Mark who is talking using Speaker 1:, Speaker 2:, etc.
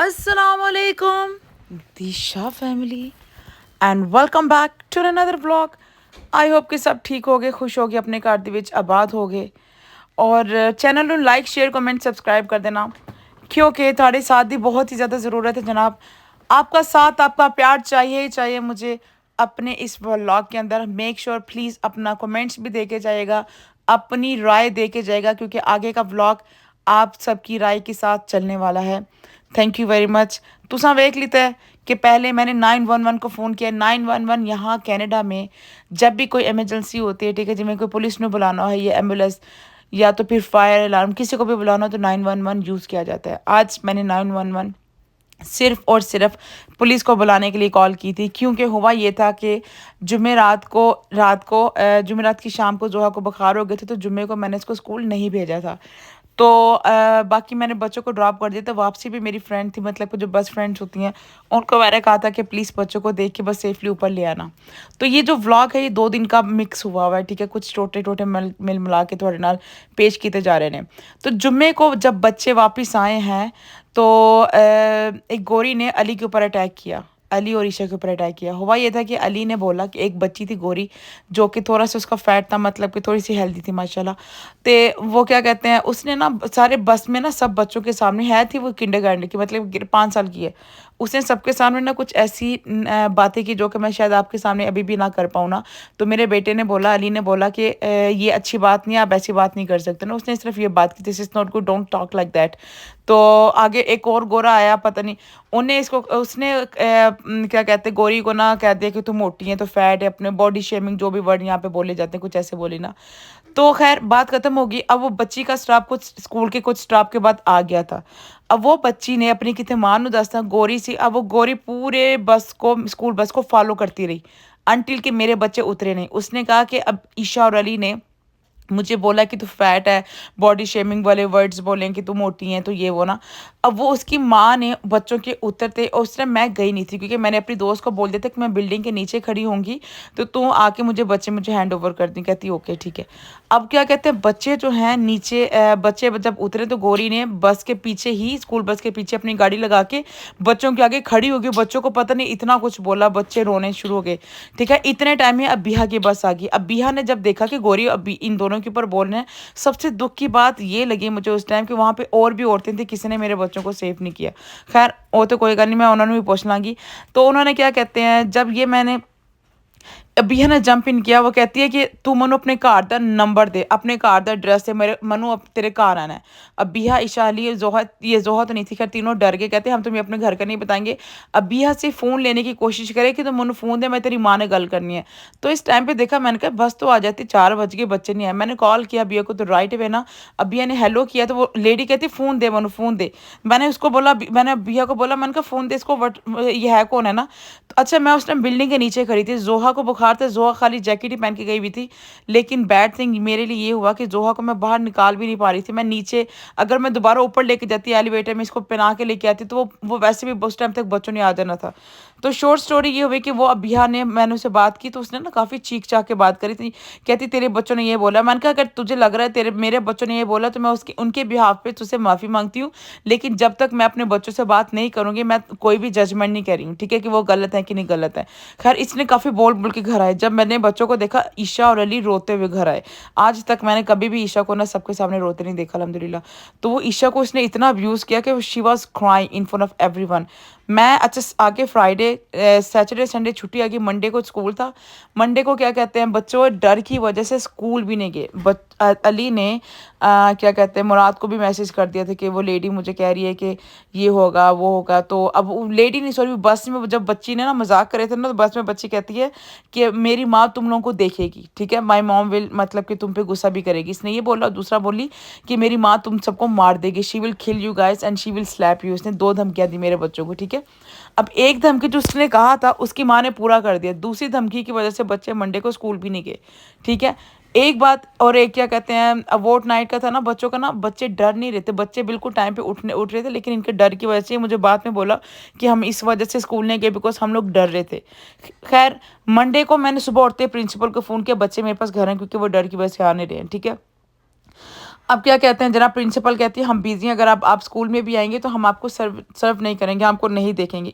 Speaker 1: Assalamualaikum, Disha family and welcome back to another vlog. I hope कि सब ठीक हो गए, खुश हो गए, अपने घर ਦੇ ਵਿੱਚ ਆਬਾਦ ਹੋ ਗਏ ਔਰ ਚੈਨਲ ਨੂੰ ਲਾਈਕ शेयर कमेंट सब्सक्राइब कर देना क्योंकि ਤੁਹਾਡੇ साथ की बहुत ही ज़्यादा ज़रूरत है जनाब। आपका साथ आपका प्यार चाहिए ही चाहिए मुझे अपने इस व्लॉग के अंदर। मेक श्योर प्लीज़ अपना कमेंट्स भी दे के जाएगा, अपनी राय दे के जाएगा क्योंकि आगे का व्लॉग आप सबकी राय के साथ चलने वाला है। Thank you very much. तुसा वेख लेता है कि पहले मैंने 911 को फ़ोन किया। 911 यहाँ कनाडा में जब भी कोई इमरजेंसी होती है, ठीक है, जिसमें कोई पुलिस ने बुलाना है या एम्बुलेंस या तो फिर फायर अलार्म किसी को भी बुलाना हो तो 911 यूज़ किया जाता है। आज मैंने 911 सिर्फ और सिर्फ पुलिस को बुलाने के लिए कॉल की थी क्योंकि हुआ ये था कि जुमे जुमेरात की शाम को जोहा को बुखार हो गए थे, तो जुम्मे को मैंने इसको स्कूल नहीं भेजा था। तो बाकी मैंने बच्चों को ड्रॉप कर दिया था। वापसी भी मेरी फ्रेंड थी, मतलब कि जो बस फ्रेंड्स होती हैं, उनको मैंने कहा था कि प्लीज़ बच्चों को देख के बस सेफली ऊपर ले आना। तो ये जो व्लॉग है ये 2 दिन का मिक्स हुआ है, ठीक है, कुछ छोटे छोटे मिल मिला के थोड़े नाल पेश किए जा रहे हैं। तो जुम्मे को जब बच्चे वापस आए हैं तो एक गोरी ने अली के ऊपर अटैक किया, अली और ईशा के ऊपर अटैक किया। हुआ ये था कि अली ने बोला कि एक बच्ची थी गोरी जो कि थोड़ा सा उसका फैट था, मतलब कि थोड़ी सी हेल्दी थी माशाल्लाह। तो वो क्या कहते हैं, उसने ना सारे बस में ना सब बच्चों के सामने है थी, वो किंडरगार्टन की, मतलब 5 साल की है। उसने सबके सामने ना कुछ ऐसी बातें की जो कि मैं शायद आपके सामने अभी भी ना कर पाऊँ ना। तो मेरे बेटे ने बोला, अली ने बोला कि ये अच्छी बात नहीं है, आप ऐसी बात नहीं कर सकते ना। उसने सिर्फ ये बात की, this is not good, don't talk like that. तो आगे एक और गोरा आया, पता नहीं उन्हें इसको उसने क्या कहते हैं, गोरी को ना कह दिया कि तू मोटी है तो फैट है, अपने बॉडी शेमिंग जो भी वर्ड यहाँ पे बोले जाते हैं कुछ ऐसे बोली ना। तो खैर बात खत्म होगी। अब वो बच्ची का स्टाफ कुछ स्कूल के कुछ स्टाफ के बाद आ गया था। अब वो बच्ची ने अपनी कितने मां नू दसना गोरी सी, अब वो गोरी पूरे बस को स्कूल बस को फॉलो करती रही अनटिल के मेरे बच्चे उतरे नहीं। उसने कहा कि अब ईशा और अली ने मुझे बोला कि तू फैट है, बॉडी शेमिंग वाले वर्ड्स बोलें कि तू मोटी है तो ये वो ना। अब वो उसकी माँ ने बच्चों के उतरते, और उस टाइम मैं गई नहीं थी क्योंकि मैंने अपनी दोस्त को बोल दिया था कि मैं बिल्डिंग के नीचे खड़ी होंगी तो तू आके मुझे हैंड ओवर कर दी। कहती ओके ठीक है। अब क्या कहते हैं, बच्चे जो हैं नीचे बच्चे जब उतरे तो गोरी ने बस के पीछे ही, स्कूल बस के पीछे अपनी गाड़ी लगा के बच्चों के आगे खड़ी होगी। बच्चों को पता नहीं इतना कुछ बोला, बच्चे रोने शुरू हो गए। ठीक है, इतने टाइम में अबिहा की बस आ गई। अबिहा ने जब देखा कि गोरी अभी इन दोनों के ऊपर बोल रहे हैं, सबसे दुख की बात ये लगी मुझे उस टाइम कि वहाँ पे और भी औरतें थी, किसी ने मेरे बच्चों को सेफ नहीं किया। खैर वो तो कोई गल नहीं, मैं उन्होंने भी पूछ लांगी। तो उन्होंने क्या कहते हैं, जब ये मैंने अबिया ने जंप इन किया, वो कहती है कि तू मनु अपने घर का नंबर दे, अपने घर का एड्रेस है, मेरे मनु अब तेरे घर आना है। अबिया, ईशा, अली, जोहा तो नहीं थी, खैर तीनों डर गए, कहते हम तुम्हें अपने घर का नहीं बताएंगे। अबिया से फ़ोन लेने की कोशिश करे कि तुम मनु फ़ोन दे, मैं तेरी माँ ने गल करनी है। तो इस टाइम पे देखा, मैंने कहा बस तो आ जाती, 4 बज गए बच्चे नहीं आए। मैंने कॉल किया अबिया को तो राइट वे ना अबिया ने हेलो किया, तो वो लेडी कहती फ़ोन दे मनु फ़ोन दे। मैंने उसको बोला, मैंने अबिया को बोला, मैंने कहा फ़ोन दे इसको, वट ये है कौन है ना। तो अच्छा, मैं उस टाइम बिल्डिंग के नीचे खड़ी थी, जोहा को बुखार था, जोहा खाली जैकेट ही पहन के गई हुई थी। लेकिन बैड थिंग मेरे लिए ये हुआ कि जोहा को मैं बाहर निकाल भी नहीं पा रही थी। मैं नीचे, अगर मैं दोबारा ऊपर लेके जाती एलिवेटर में, इसको पहना के लेके आती, तो वो वैसे भी उस टाइम तक बच्चों ने आ जाना था। तो शॉर्ट स्टोरी ये हुई कि वो अभिया ने, मैंने उसे बात की तो उसने ना काफ़ी चीख चाह के बात करी थी। कहती तेरे बच्चों ने ये बोला। मैंने कहा अगर तुझे लग रहा है तेरे मेरे बच्चों ने ये बोला तो मैं उसके उनके बिहाफ पे तुझसे माफ़ी मांगती हूँ, लेकिन जब तक मैं अपने बच्चों से बात नहीं करूँगी मैं कोई भी जजमेंट नहीं कर रही हूँ, ठीक है, कि वो गलत है कि नहीं गलत है। खैर इसने काफ़ी बोल बोल के घर आए। जब मैंने बच्चों को देखा, ईशा और अली रोते हुए घर आए। आज तक मैंने कभी भी ईशा को ना सबके सामने रोते नहीं देखा अल्हम्दुलिल्लाह। तो वो ईशा को उसने इतना अब्यूज़ किया कि she was crying in front of everyone. मैं अच्छा आगे फ्राइडे सैटरडे संडे छुट्टी आ गई, मंडे को स्कूल था। मंडे को क्या कहते हैं, बच्चों डर की वजह से स्कूल भी नहीं गए। अली ने क्या कहते हैं, मुराद को भी मैसेज कर दिया था कि वो लेडी मुझे कह रही है कि ये होगा वो होगा। तो अब लेडी नहीं, सॉरी, बस में जब बच्ची ने ना मजाक करे थे ना, तो बस में बच्ची कहती है कि मेरी माँ तुम लोगों को देखेगी, ठीक है, माई मॉम विल, मतलब कि तुम पे गुस्सा भी करेगी। इसने ये बोला। दूसरा बोली कि मेरी माँ तुम सबको मार देगी, she will kill you guys and she will slap you. इसने 2 धमकियाँ दी मेरे बच्चों को, ठीक है। अब एक धमकी जो उसने कहा था उसकी माँ ने पूरा कर दिया, दूसरी धमकी की वजह से बच्चे मंडे को स्कूल भी नहीं गए, ठीक है। एक बात और, एक क्या कहते हैं, अवॉर्ड नाइट का था ना, बच्चों का ना, बच्चे डर नहीं रहते, बच्चे बिल्कुल टाइम पे उठ रहे थे, लेकिन इनके डर की वजह से मुझे बाद में बोला कि हम इस वजह से स्कूल नहीं गए बिकॉज हम लोग डर रहे थे। खैर मंडे को मैंने सुबह उठते प्रिंसिपल को फ़ोन किया, बच्चे मेरे पास घर हैं क्योंकि वो डर की वजह से आ नहीं रहे हैं, ठीक है। अब क्या कहते हैं, जनाब प्रिंसिपल कहती है हम बिज़ी हैं, अगर आप स्कूल में भी आएँगे तो हम आपको सर्व सर्व नहीं करेंगे, हम आपको नहीं देखेंगे।